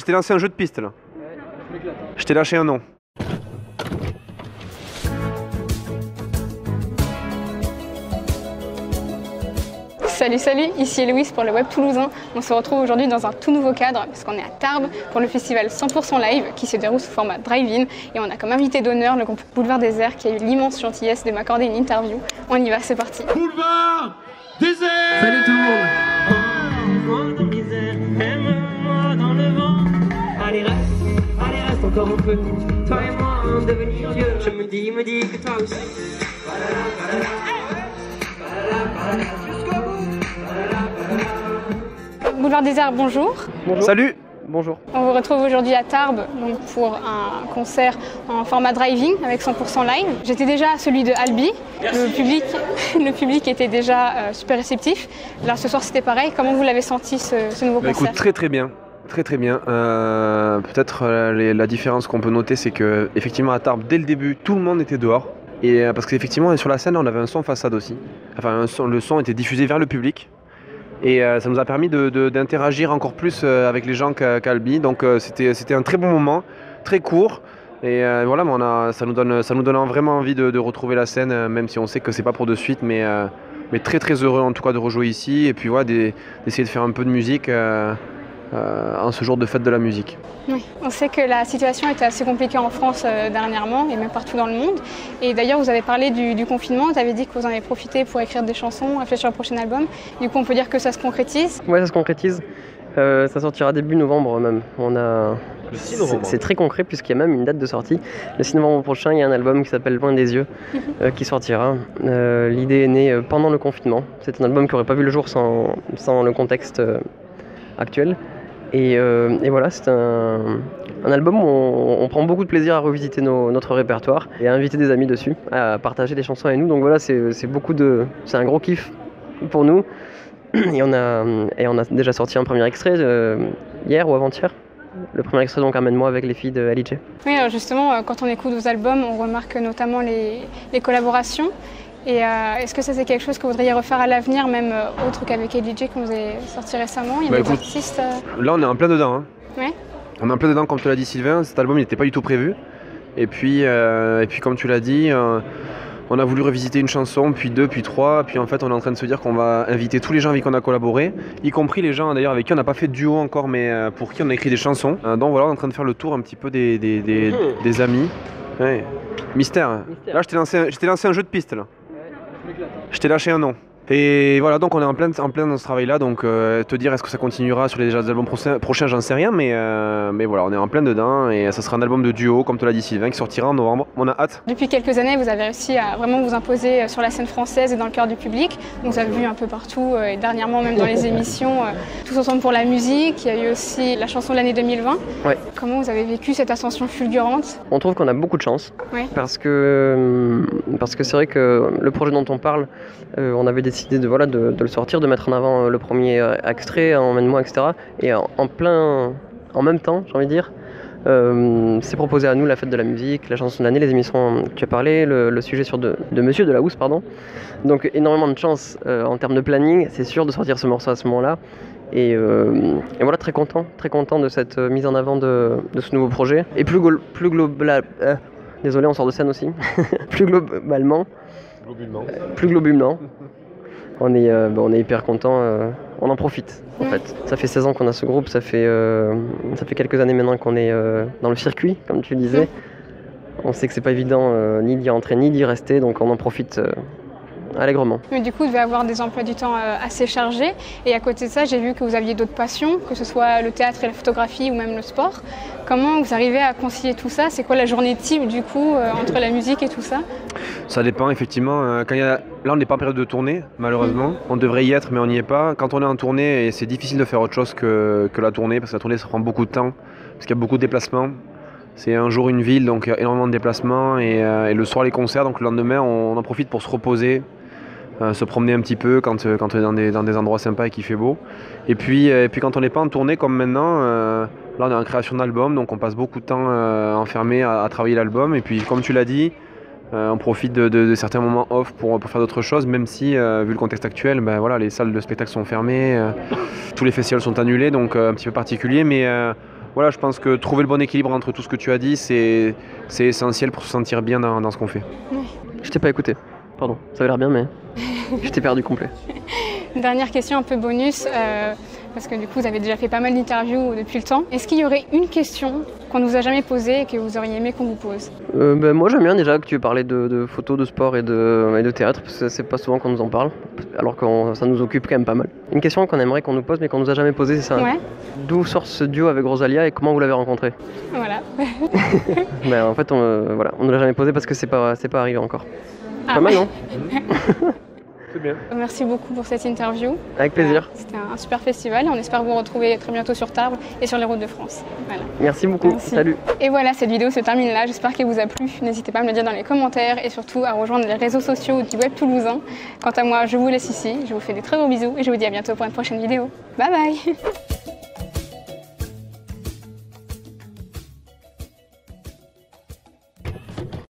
Je t'ai lancé un jeu de piste là. Je t'ai lâché un nom. Salut, salut, ici Héloïse pour le Web Toulousain. On se retrouve aujourd'hui dans un tout nouveau cadre parce qu'on est à Tarbes pour le festival 100% Live qui se déroule sous format drive-in et on a comme invité d'honneur le groupe Boulevard Désert qui a eu l'immense gentillesse de m'accorder une interview. On y va, c'est parti. Boulevard Désert. Salut tout le monde. Moi dans le désert, aime-moi dans le vent. Allez reste encore un peu. Toi et moi en devenir vieux. Je me dis que toi aussi. Boulevard Désert, bonjour. Bonjour. Salut. Bonjour. On vous retrouve aujourd'hui à Tarbes donc pour un concert en format driving avec 100% live. J'étais déjà à celui de Albi. Le public était déjà super réceptif. Là ce soir c'était pareil. Comment vous l'avez senti ce nouveau concert? Écoute, très bien. Très bien. Peut-être la différence qu'on peut noter, c'est que effectivement à Tarbes, dès le début, tout le monde était dehors. Et parce qu'effectivement sur la scène, on avait un son façade aussi. Enfin, le son était diffusé vers le public. Et ça nous a permis d'interagir encore plus avec les gens qu'à Albi. Donc c'était un très bon moment, très court. Et voilà, ça nous donne vraiment envie de retrouver la scène, même si on sait que c'est pas pour de suite, mais très heureux en tout cas de rejouer ici. Et puis voilà, d'essayer de faire un peu de musique en ce jour de fête de la musique. Oui, on sait que la situation était assez compliquée en France dernièrement et même partout dans le monde. Et d'ailleurs, vous avez parlé du confinement, vous avez dit que vous en avez profité pour écrire des chansons, réfléchir au prochain album. Du coup, on peut dire que ça se concrétise? Ouais, ça se concrétise. Ça sortira début novembre même. Le 6 novembre. C'est très concret puisqu'il y a même une date de sortie. Le 6 novembre prochain, il y a un album qui s'appelle Loin des yeux qui sortira. L'idée est née pendant le confinement. C'est un album qui n'aurait pas vu le jour sans le contexte actuel. Et voilà, c'est un album où on prend beaucoup de plaisir à revisiter notre répertoire et à inviter des amis dessus, à partager des chansons avec nous. Donc voilà, c'est un gros kiff pour nous. Et on a déjà sorti un premier extrait hier ou avant-hier. Le premier extrait donc Amène-moi avec les filles de LJ. Oui, alors justement, quand on écoute vos albums, on remarque notamment les collaborations. Et est-ce que ça c'est quelque chose que vous voudriez refaire à l'avenir, même autre qu'avec LJ que vous avez sorti récemment? Il y a des artistes. Là on est en plein dedans. Hein. Ouais. On est en plein dedans comme te l'a dit Sylvain, cet album il n'était pas du tout prévu. Et puis comme tu l'as dit, on a voulu revisiter une chanson, puis deux, puis trois, puis en fait on est en train de se dire qu'on va inviter tous les gens avec qui on a collaboré, y compris les gens d'ailleurs avec qui on n'a pas fait de duo encore, mais pour qui on a écrit des chansons. Donc voilà, on est en train de faire le tour un petit peu des amis. Ouais. Mystère. Là je t'ai lancé un jeu de piste là. Je t'ai lâché un nom. Et voilà, donc on est en plein dans ce travail-là, donc te dire est-ce que ça continuera sur les albums prochains, j'en sais rien, mais voilà, on est en plein dedans et ça sera un album de duo, comme te l'a dit Sylvain, qui sortira en novembre. On a hâte. Depuis quelques années, vous avez réussi à vraiment vous imposer sur la scène française et dans le cœur du public. On vous a vu un peu partout et dernièrement même dans les émissions Tous ensemble pour la musique. Il y a eu aussi la chanson de l'année 2020. Ouais. Comment vous avez vécu cette ascension fulgurante? On trouve qu'on a beaucoup de chance, ouais. parce que c'est vrai que le projet dont on parle, on avait décidé de le sortir, de mettre en avant le premier extrait, Emmène-moi, etc. Et en même temps, j'ai envie de dire, c'est proposé à nous la fête de la musique, la chanson de l'année, les émissions que tu as parlé, le sujet de Monsieur de la Housse, pardon. Donc énormément de chance en termes de planning, c'est sûr, de sortir ce morceau à ce moment-là. Et voilà, très content de cette mise en avant de ce nouveau projet. Et plus globalement, désolé, on sort de scène aussi. Plus globalement, on est hyper content. On en profite en fait. Ça fait 16 ans qu'on a ce groupe, ça fait quelques années maintenant qu'on est dans le circuit, comme tu le disais. On sait que c'est pas évident ni d'y rentrer ni d'y rester, donc on en profite allègrement. Mais du coup, vous devez avoir des emplois du temps assez chargés. Et à côté de ça, j'ai vu que vous aviez d'autres passions, que ce soit le théâtre et la photographie ou même le sport. Comment vous arrivez à concilier tout ça? C'est quoi la journée type du coup entre la musique et tout ça? Ça dépend effectivement. Là, on n'est pas en période de tournée, malheureusement. On devrait y être, mais on n'y est pas. Quand on est en tournée, c'est difficile de faire autre chose que la tournée, parce que la tournée, ça prend beaucoup de temps, parce qu'il y a beaucoup de déplacements. C'est un jour une ville, donc énormément de déplacements, et le soir les concerts, donc le lendemain, on en profite pour se reposer. Se promener un petit peu quand on est dans des endroits sympas et qu'il fait beau. Et puis quand on n'est pas en tournée comme maintenant, là on est en création d'album, donc on passe beaucoup de temps enfermé à travailler l'album. Et puis comme tu l'as dit, on profite de certains moments off pour faire d'autres choses, même si vu le contexte actuel, les salles de spectacle sont fermées, tous les festivals sont annulés, donc un petit peu particulier. Mais voilà, je pense que trouver le bon équilibre entre tout ce que tu as dit, c'est essentiel pour se sentir bien dans ce qu'on fait. Je t'ai pas écouté. Pardon, ça avait l'air bien, mais je t'ai perdu complet. Dernière question un peu bonus, parce que du coup vous avez déjà fait pas mal d'interviews depuis le temps. Est-ce qu'il y aurait une question qu'on ne vous a jamais posée et que vous auriez aimé qu'on vous pose? Moi j'aime bien déjà que tu aies parlé de photos, de sport et de théâtre, parce que c'est pas souvent qu'on nous en parle, alors que ça nous occupe quand même pas mal. Une question qu'on aimerait qu'on nous pose mais qu'on nous a jamais posée, c'est ça. Ouais. D'où sort ce duo avec Rosalia et comment vous l'avez rencontré? Voilà. En fait, on ne l'a jamais posé parce que c'est pas arrivé encore. Ah. Pas mal, non? C'est bien. Merci beaucoup pour cette interview. Avec plaisir. C'était un super festival et on espère vous retrouver très bientôt sur Tarbes et sur les routes de France. Voilà. Merci beaucoup. Merci. Salut. Et voilà, cette vidéo se termine là. J'espère qu'elle vous a plu. N'hésitez pas à me le dire dans les commentaires et surtout à rejoindre les réseaux sociaux du Web Toulousain. Quant à moi, je vous laisse ici. Je vous fais des très gros bisous et je vous dis à bientôt pour une prochaine vidéo. Bye bye.